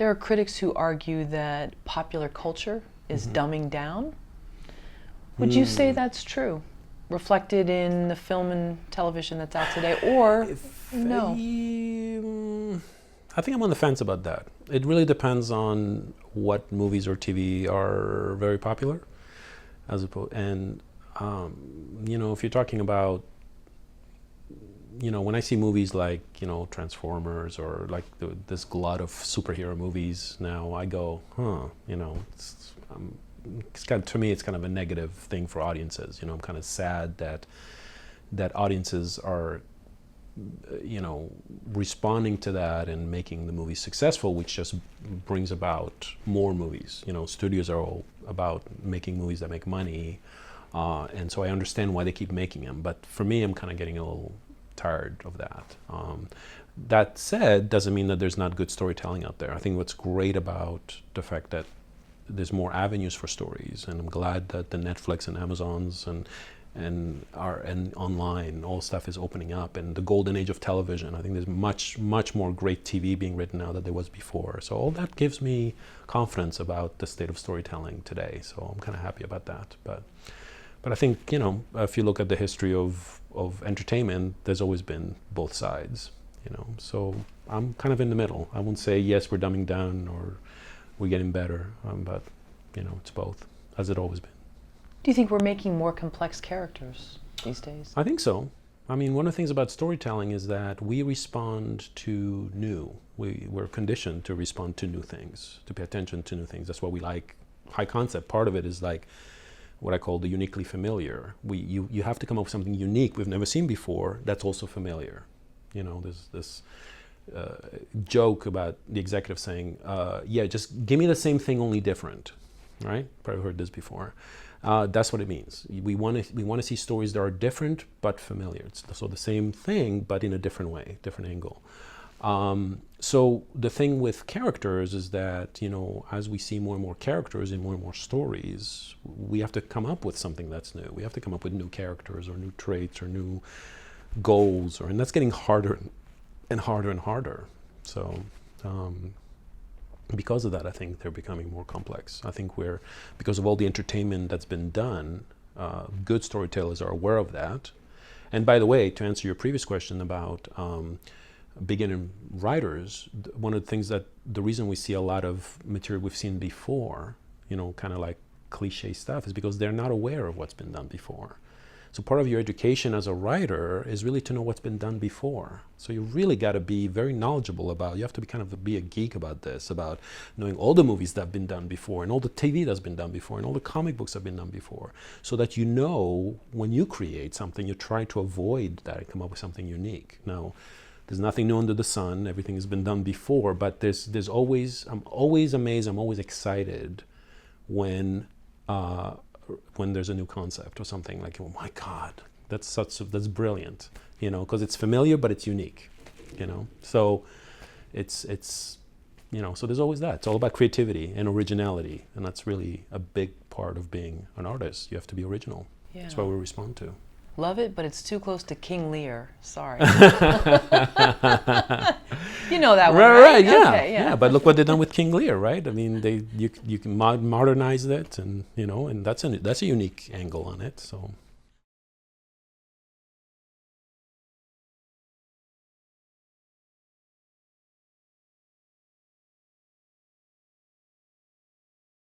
There are critics who argue that popular culture is dumbing down. Would you say that's true? Reflected in the film and television that's out today, or no? I think I'm on the fence about that. It really depends on what movies or TV are very popular, as opposed, and you know, if you're talking about, you know, when I see movies like, you know, Transformers or like this glut of superhero movies now, I go, you know, it's kind of, to me, it's kind of a negative thing for audiences. You know, I'm kind of sad that audiences are, you know, responding to that and making the movie successful, which just brings about more movies. You know, studios are all about making movies that make money, and so I understand why they keep making them. But for me, I'm kind of getting a little tired of that. That said, doesn't mean that there's not good storytelling out there. I think what's great about the fact that there's more avenues for stories, and I'm glad that the Netflix and Amazons and online, all stuff is opening up, and the golden age of television. I think there's much more great TV being written now than there was before. So all that gives me confidence about the state of storytelling today. So I'm kind of happy about that. But I think, you know, if you look at the history of entertainment, there's always been both sides. You know, so I'm kind of in the middle. I won't say yes, we're dumbing down or we're getting better, but you know, it's both, as it always been. Do you think we're making more complex characters these days? I think so. I mean, one of the things about storytelling is that we respond to new. We're conditioned to respond to new things, to pay attention to new things. That's what we like. High concept, part of it is like what I call the uniquely familiar. You have to come up with something unique we've never seen before that's also familiar. You know, there's this joke about the executive saying, yeah, just give me the same thing, only different, right? Probably heard this before. That's what it means. We want to see stories that are different but familiar. So the same thing, but in a different way, different angle. So the thing with characters is that, you know, as we see more and more characters in more and more stories, we have to come up with something that's new. We have to come up with new characters or new traits or new goals, and that's getting harder and harder and harder. So because of that, I think they're becoming more complex. I think because of all the entertainment that's been done, good storytellers are aware of that. And by the way, to answer your previous question about beginner writers, one of the things that the reason we see a lot of material we've seen before, you know, kind of like cliche stuff, is because they're not aware of what's been done before. So part of your education as a writer is really to know what's been done before. So you really got to be very knowledgeable about, you have to be a geek about this, about knowing all the movies that have been done before and all the TV that's been done before and all the comic books that have been done before, so that you know when you create something, you try to avoid that and come up with something unique. Now, there's nothing new under the sun, everything has been done before, but there's always, I'm always amazed, I'm always excited when there's a new concept or something, like, oh my God, that's brilliant, you know, because it's familiar but it's unique, you know. So it's you know, so there's always that. It's all about creativity and originality, and that's really a big part of being an artist. You have to be original. Yeah. That's what we respond to. Love it, but it's too close to King Lear. Sorry. You know that one, right? Yeah. Okay, yeah. But look what they've done with King Lear, right? I mean, you can modernize it, and you know, and that's a unique angle on it. So